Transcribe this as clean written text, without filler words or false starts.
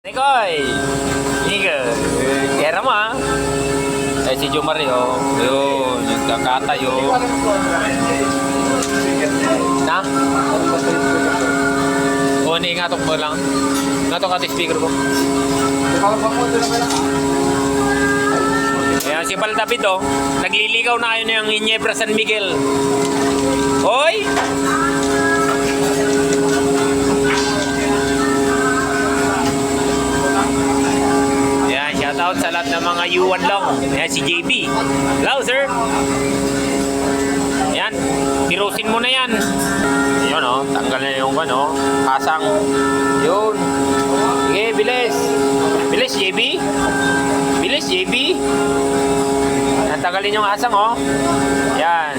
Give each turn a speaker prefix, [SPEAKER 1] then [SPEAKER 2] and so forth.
[SPEAKER 1] Nikoy! Ika! Kera mo ha? Si Jomario. Yun, yung kakatay yun. Na? O, ni ngatok mo lang. Ngatok ka speaker ko. Ayan, si Baldapid oh. Nagliligaw na kayo ng Ginebra San Miguel. Hoy! Ayan, shoutout sa lahat ng mga yuwan lang. Ayan, si JB. Hello, sir. Ayan, pirusin mo na yan. Yun oh, tanggal na yung ano, pasang. Yun. Sige, bilis. Bilis, JB. Bilis, JB. Tanggalin yung asang oh. Yan.